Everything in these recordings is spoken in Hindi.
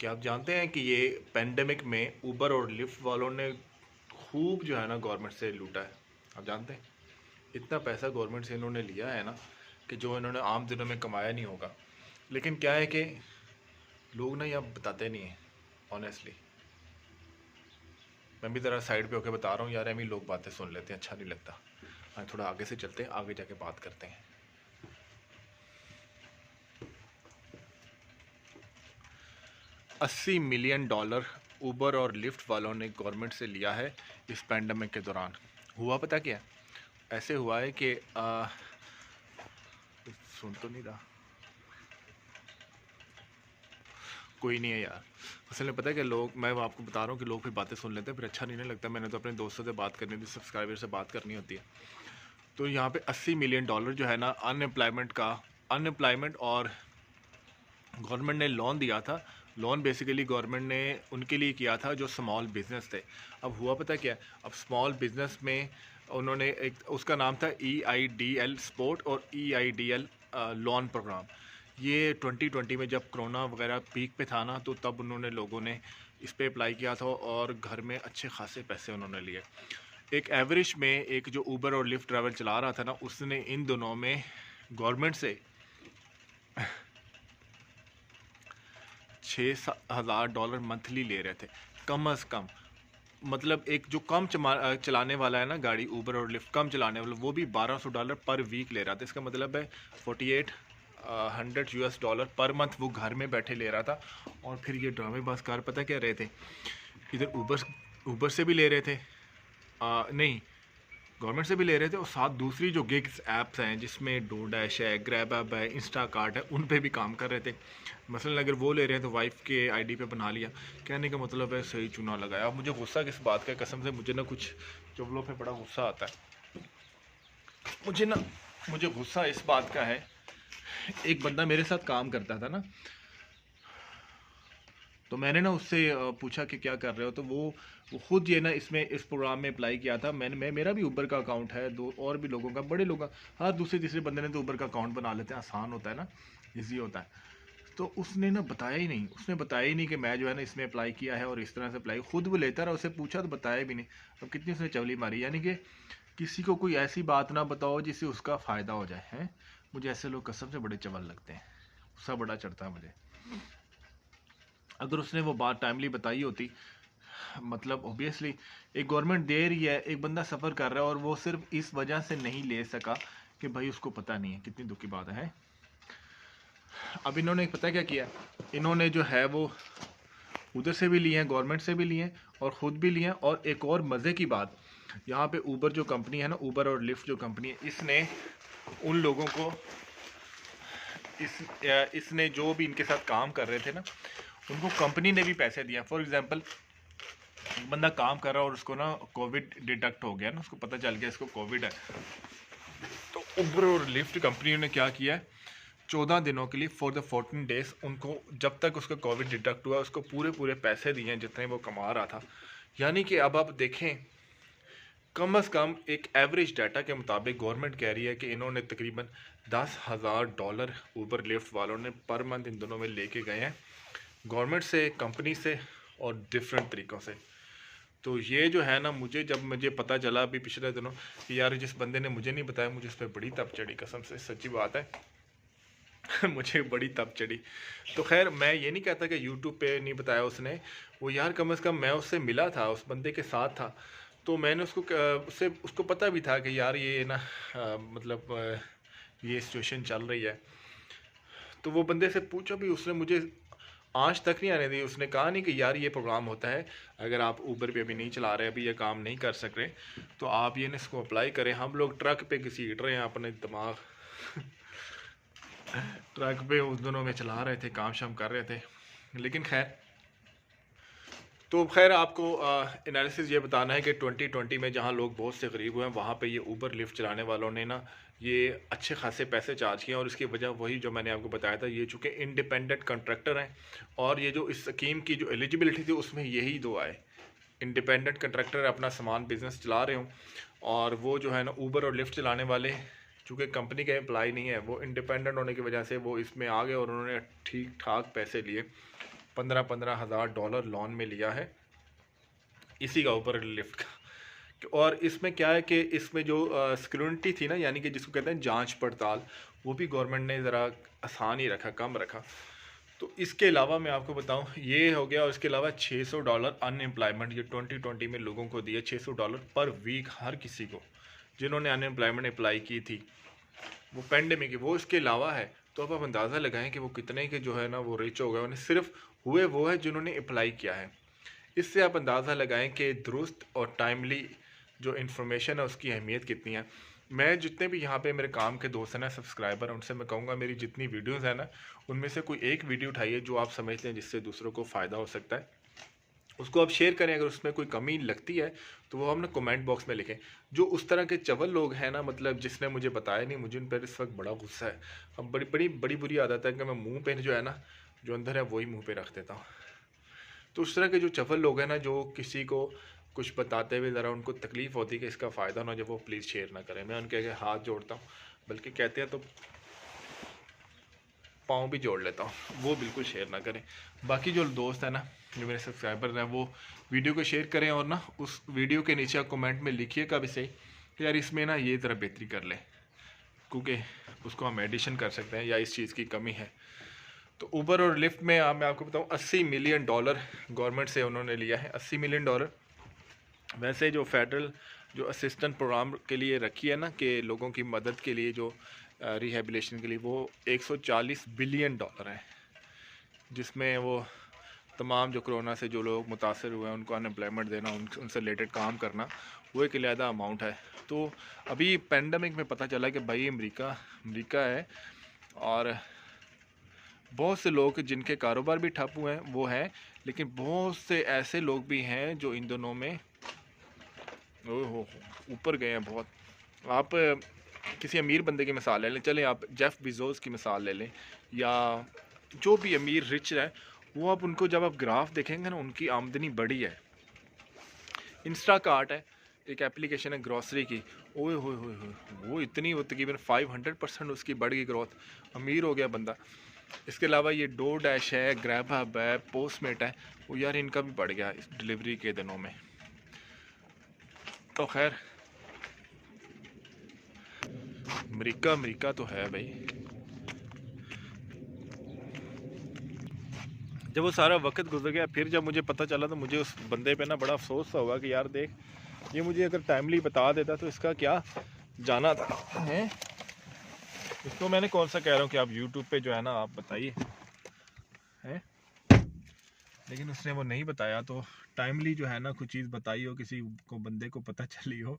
क्या आप जानते हैं कि ये पेंडेमिक में उबर और लिफ्ट वालों ने खूब जो है ना गवर्नमेंट से लूटा है। आप जानते हैं इतना पैसा गवर्नमेंट से इन्होंने लिया है ना कि जो इन्होंने आम दिनों में कमाया नहीं होगा। लेकिन क्या है कि लोग ना ये अब बताते नहीं हैं ऑनेस्टली। मैं भी ज़रा साइड पे होकर बता रहा हूँ यार, एम ही लोग बातें सुन लेते हैं, अच्छा नहीं लगता। हाँ, थोड़ा आगे से चलते हैं, आगे जाके बात करते हैं। 80 मिलियन डॉलर उबर और लिफ्ट वालों ने गवर्नमेंट से लिया है इस पैंडमिक के दौरान। हुआ पता क्या है? ऐसे हुआ है कि सुन तो नहीं रहा, कोई नहीं है यार। असल में पता है कि लोग, मैं आपको बता रहा हूँ कि लोग फिर बातें सुन लेते हैं, फिर अच्छा नहीं ना लगता। मैंने तो अपने दोस्तों से बात करनी थी, सब्सक्राइबर से बात करनी होती है। तो यहाँ पे 80 मिलियन डॉलर जो है ना अनएम्प्लॉयमेंट और गवर्नमेंट ने लोन दिया था। लोन बेसिकली गवर्नमेंट ने उनके लिए किया था जो स्मॉल बिजनेस थे। अब हुआ पता क्या, अब स्मॉल बिजनेस में उन्होंने एक, उसका नाम था EIDL स्पोर्ट और EIDL लोन प्रोग्राम। ये 2020 में जब कोरोना वगैरह पीक पे था ना, तो तब उन्होंने लोगों ने इस पे अप्लाई किया था और घर में अच्छे खासे पैसे उन्होंने लिए। एक एवरेज में एक जो ऊबर और लिफ्ट ड्राइवर चला रहा था ना, उसने इन दोनों में गवर्नमेंट से $6,000 मंथली ले रहे थे, कम अज़ कम। मतलब एक जो कम चलाने वाला है ना गाड़ी, ऊबर और लिफ्ट कम चलाने वाला, वो भी $1,200 पर वीक ले रहा था। इसका मतलब है 4800 US डॉलर पर मंथ वो घर में बैठे ले रहा था। और फिर ये ड्रामेबाज कार पता क्या रहे थे, इधर ऊबर से भी ले रहे थे, नहीं, गवर्नमेंट से भी ले रहे थे, और साथ दूसरी जो गिग्स ऐप्स हैं जिसमें डोडैश है, ग्रैब ऐप है, इंस्टाकार्ट है, उन पे भी काम कर रहे थे। मसलन अगर वो ले रहे हैं तो वाइफ के आईडी पे बना लिया। कहने का मतलब है सही चुना लगाया। अब मुझे गुस्सा किस बात का, कसम से मुझे ना कुछ जुमलों पे बड़ा गुस्सा आता है। मुझे गुस्सा इस बात का है, एक बंदा मेरे साथ काम करता था ना, तो मैंने ना उससे पूछा कि क्या कर रहे हो, तो वो खुद ये ना इसमें इस प्रोग्राम में अप्लाई किया था। मेरा भी ऊबर का अकाउंट है, दो और भी लोगों का, बड़े लोग, हर दूसरे तीसरे बंदे ने तो ऊबर का अकाउंट बना लेते हैं, आसान होता है ना, ईजी होता है। तो उसने ना बताया ही नहीं, उसने बताया ही नहीं कि मैं जो है ना इसमें अप्लाई किया है और इस तरह से अप्लाई, खुद वो लेता रहा, उससे पूछा तो बताया भी नहीं। अब कितनी उसने चवली मारी, यानी कि किसी को कोई ऐसी बात ना बताओ जिससे उसका फ़ायदा हो जाए। हैं, मुझे ऐसे लोग कसम से बड़े चवल लगते हैं, गुस्सा बड़ा चढ़ता है मुझे। अगर उसने वो बात टाइमली बताई होती, मतलब ऑब्वियसली एक गवर्नमेंट दे रही है, एक बंदा सफ़र कर रहा है और वो सिर्फ इस वजह से नहीं ले सका कि भाई उसको पता नहीं है, कितनी दुख की बात है। अब इन्होंने पता क्या किया, इन्होंने जो है वो उधर से भी लिए हैं, गवर्नमेंट से भी लिए हैं और ख़ुद भी लिए हैं। और एक और मज़े की बात, यहाँ पे ऊबर जो कंपनी है ना, ऊबर और लिफ्ट जो कंपनी है, इसने उन लोगों को इसने जो भी इनके साथ काम कर रहे थे ना, उनको कंपनी ने भी पैसे दिए। फॉर एग्जांपल, बंदा काम कर रहा है और उसको ना कोविड डिटेक्ट हो गया ना, उसको पता चल गया इसको कोविड है, तो उबर और लिफ्ट कंपनी ने क्या किया है, 14 दिनों के लिए फॉर द 14 डेज उनको, जब तक उसका कोविड डिटेक्ट हुआ, उसको पूरे पूरे पैसे दिए हैं जितने वो कमा रहा था। यानी कि अब आप देखें, कम अज़ कम एक एवरेज डाटा के मुताबिक गवर्नमेंट कह रही है कि इन्होंने तकरीबन $10,000 ऊबर लिफ्ट वालों ने पर मंथ इन दोनों में लेके गए हैं, गवर्नमेंट से, कंपनी से और डिफरेंट तरीक़ों से। तो ये जो है ना, जब मुझे पता चला अभी पिछले दिनों कि यार जिस बंदे ने मुझे नहीं बताया, मुझे इस पर बड़ी तप चढ़ी, कसम से सच्ची बात है। मुझे बड़ी तप चढ़ी। तो खैर मैं ये नहीं कहता कि यूट्यूब पे नहीं बताया उसने, वो यार कम से कम मैं उससे मिला था, उस बंदे के साथ था, तो मैंने उसको पता भी था कि यार ये ना मतलब ये सिचुएशन चल रही है। तो वो बंदे से पूछा भी, उसने मुझे आज तक नहीं आने दी। उसने कहा नहीं कि यार ये प्रोग्राम होता है, अगर आप ऊबर पे अभी नहीं चला रहे, अभी ये काम नहीं कर सक रहे, तो आप ये ना इसको अप्लाई करें। हम लोग ट्रक पे घसीट रहे हैं अपने दिमाग ट्रक पे उस दिनों में चला रहे थे, काम शाम कर रहे थे। लेकिन खैर, तो खैर आपको एनालिसिस ये बताना है कि 2020 में जहाँ लोग बहुत से गरीब हुए हैं, वहाँ पे ये ऊबर लिफ्ट चलाने वालों ने ना ये अच्छे खासे पैसे चार्ज किए। और इसकी वजह वही जो मैंने आपको बताया था, ये चूँकि इंडिपेंडेंट कंट्रैक्टर हैं, और ये जो इस स्कीम की जो एलिजिबिलिटी थी उसमें यही दो आए, इंडिपेंडेंट कंट्रैक्टर अपना सामान बिजनेस चला रहे हों, और वो जो है ना ऊबर और लिफ्ट चलाने वाले चूँकि कंपनी के एम्प्लॉय नहीं है, वो इंडिपेंडेंट होने की वजह से वो इसमें आ गए और उन्होंने ठीक ठाक पैसे लिए। $15,000 लोन में लिया है इसी का ऊबर लिफ्ट का। और इसमें क्या है कि इसमें जो सिक्योरिटी थी ना, यानी कि जिसको कहते हैं जांच पड़ताल, वो भी गवर्नमेंट ने ज़रा आसान ही रखा, कम रखा। तो इसके अलावा मैं आपको बताऊं, ये हो गया। और इसके अलावा $600 अनएम्प्लॉयमेंट ये 2020 में लोगों को दिए, $600 पर वीक हर किसी को जिन्होंने अनएम्प्लॉयमेंट अप्लाई की थी वो पेंडेमिक की, वो इसके अलावा है। तो अब आप अंदाज़ा लगाएं कि वो कितने के जो है ना वो रिच हो गए, उन्हें सिर्फ हुए वो है जिन्होंने अप्लाई किया है। इससे आप अंदाज़ा लगाएं कि दुरुस्त और टाइमली जो इन्फॉर्मेशन है उसकी अहमियत कितनी है। मैं जितने भी यहाँ पे मेरे काम के दोस्त हैं ना, सब्सक्राइबर, उनसे मैं कहूँगा मेरी जितनी वीडियोस है ना, उनमें से कोई एक वीडियो उठाइए जो आप समझते हैं जिससे दूसरों को फ़ायदा हो सकता है, उसको आप शेयर करें। अगर उसमें कोई कमी लगती है तो वो हम ना कमेंट बॉक्स में लिखें। जो उस तरह के चवल लोग हैं ना, मतलब जिसने मुझे बताया नहीं, मुझे उन पर इस वक्त बड़ा गुस्सा है। अब बड़ी बड़ी बड़ी बुरी आदत है कि मैं मुँह पर जो है ना, जो अंदर है वही मुँह पर रख देता हूँ। तो उस तरह के जो चवल लोग हैं ना, जो किसी को कुछ बताते हुए ज़रा उनको तकलीफ़ होती है कि इसका फ़ायदा ना, जब वो प्लीज़ शेयर ना करें। मैं उनके आगे हाथ जोड़ता हूँ, बल्कि कहते हैं तो पाँव भी जोड़ लेता हूँ, वो बिल्कुल शेयर ना करें। बाकी जो दोस्त हैं ना, जो मेरे सब्सक्राइबर हैं, वो वीडियो को शेयर करें और ना उस वीडियो के नीचे कमेंट में लिखिएगा भी सही कि यार इसमें ना ये ज़रा बेहतरी कर लें, क्योंकि उसको हम एडिशन कर सकते हैं या इस चीज़ की कमी है। तो ऊबर और लिफ्ट में मैं आपको बताऊँ $80 मिलियन गवर्नमेंट से उन्होंने लिया है, $80 मिलियन। वैसे जो फेडरल जो असिस्टेंट प्रोग्राम के लिए रखी है ना, कि लोगों की मदद के लिए जो रिहेबिलिटेशन के लिए, वो $140 बिलियन है, जिसमें वो तमाम जो कोरोना से जो लोग मुतासर हुए हैं उनको अनएम्प्लॉयमेंट देना, उनसे रिलेटेड काम करना, वो एक अलहदा अमाउंट है। तो अभी पेंडेमिक में पता चला कि भाई अमेरिका है, और बहुत से लोग जिनके कारोबार भी ठप हुए हैं वो हैं, लेकिन बहुत से ऐसे लोग भी हैं जो इन दोनों में ओहो ऊपर गए हैं बहुत। आप किसी अमीर बंदे की मिसाल ले लें, चलें आप जेफ बेज़ोस की मिसाल ले लें, या जो भी अमीर रिच है, वो आप उनको जब आप ग्राफ देखेंगे ना, उनकी आमदनी बढ़ी है। इंस्टाकार्ट है, एक एप्लीकेशन है ग्रॉसरी की, ओए होए होए होए, वो इतनी, वो तकरीबन 500% उसकी बढ़ गई ग्रोथ, अमीर हो गया बंदा। इसके अलावा ये डो डैश है, ग्रैब हब है, पोस्टमेट है, वो यार इनका भी बढ़ गया इस डिलीवरी के दिनों में। तो खैर अमेरिका तो है भाई। जब वो सारा वक्त गुजर गया, फिर जब मुझे पता चला तो मुझे उस बंदे पे ना बड़ा अफसोस सा हुआ कि यार देख, ये मुझे अगर टाइमली बता देता तो इसका क्या जाना था है। इसको मैंने कौन सा कह रहा हूँ कि आप यूट्यूब पे जो है ना आप बताइए हैं, लेकिन उसने वो नहीं बताया। तो टाइमली जो है ना कुछ चीज़ बताई हो, किसी को बंदे को पता चली हो,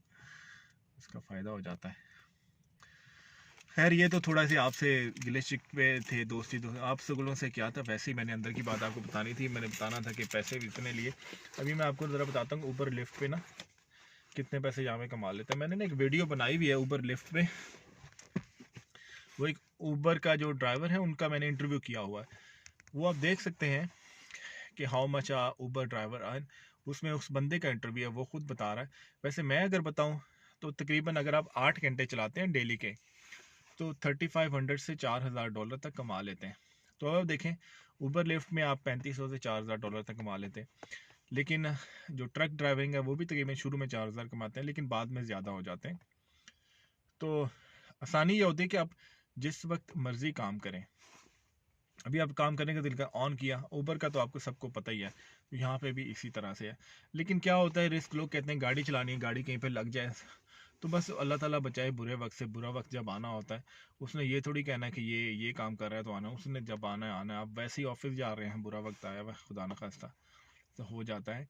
इसका फ़ायदा हो जाता है। खैर ये तो थोड़ा सी आपसे गिले शिकवे थे, दोस्ती तो आप सगुलों से क्या था, वैसे ही मैंने अंदर की बात आपको बतानी थी। मैंने बताना था कि पैसे भी इतने लिए। अभी मैं आपको ज़रा बताता हूँ ऊबर लिफ्ट पे ना कितने पैसे यहाँ में कमा लेते हैं। मैंने ना एक वीडियो बनाई हुई है ऊबर लिफ्ट पे, वो एक ऊबर का जो ड्राइवर है उनका मैंने इंटरव्यू किया हुआ है, वो आप देख सकते हैं कि how much a Uber driver earn. उसमें उस बंदे का इंटरव्यू है, वो खुद बता रहा है। वैसे मैं अगर बताऊँ तो तकरीबन अगर आप 8 घंटे चलाते हैं डेली के, तो 3500 से $4000 तक कमा लेते हैं। तो अब देखें, ऊबर लिफ्ट में आप 3500 से $4000 तक कमा लेते हैं, लेकिन जो ट्रक ड्राइविंग है वो भी तकरीबन शुरू में 4000 कमाते हैं, लेकिन बाद में ज़्यादा हो जाते हैं। तो आसानी ये होती है कि आप जिस वक्त मर्ज़ी काम करें। अभी आप काम करने का दिल का ऑन किया, ऊबर का तो आपको सबको पता ही है, यहाँ पे भी इसी तरह से है। लेकिन क्या होता है, रिस्क, लोग कहते हैं गाड़ी चलानी है, गाड़ी कहीं पे लग जाए तो बस अल्लाह ताला बचाए बुरे वक्त से। बुरा वक्त जब आना होता है, उसने ये थोड़ी कहना है कि ये काम कर रहा है तो आना, उसने जब आना है आना है। आप वैसे ही ऑफिस जा रहे हैं, बुरा वक्त आया हुआ, खुदा न खास्ता, तो हो जाता है।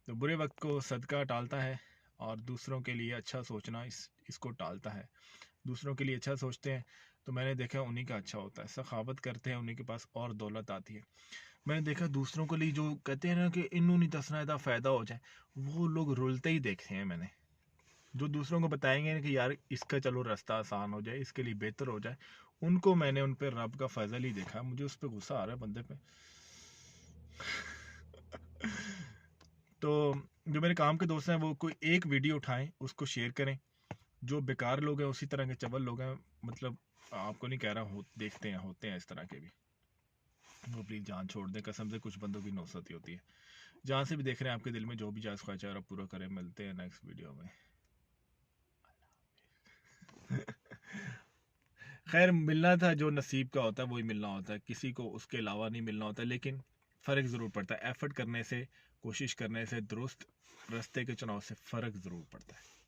तो बुरे वक्त को सदका टालता है, और दूसरों के लिए अच्छा सोचना इसको टालता है। दूसरों के लिए अच्छा सोचते हैं तो मैंने देखा उन्हीं का अच्छा होता है, सखावत करते हैं उन्हीं के पास और दौलत आती है। मैंने देखा दूसरों के लिए जो कहते हैं ना कि इन्हों नहीं दसना इतना फ़ायदा हो जाए, वो लोग रुलते ही देखे हैं मैंने। जो दूसरों को बताएंगे कि यार इसका चलो रास्ता आसान हो जाए, इसके लिए बेहतर हो जाए, उनको मैंने उन पर रब का फजल ही देखा। मुझे उस पर गुस्सा आ रहा है बंदे पे। तो जो मेरे काम के दोस्त हैं वो कोई एक वीडियो उठाएं, उसको शेयर करें। जो बेकार लोग हैं, उसी तरह के चवल लोग हैं, मतलब आपको नहीं कह रहा, देखते हैं, होते हैं इस तरह के भी। वो प्लीज़ जान छोड़ दें, कसम से कुछ बंदों की नौसत ही होती है। जहाँ से भी देख रहे हैं, आपके दिल में जो भी जायज़ ख्वाहिश है आप पूरा करें। मिलते हैं नेक्स्ट वीडियो में। खैर, मिलना था जो नसीब का होता है वही मिलना होता है, किसी को उसके अलावा नहीं मिलना होता, लेकिन फ़र्क ज़रूर पड़ता है। एफ़र्ट करने से, कोशिश करने से, दुरुस्त रास्ते के चुनाव से फ़र्क ज़रूर पड़ता है।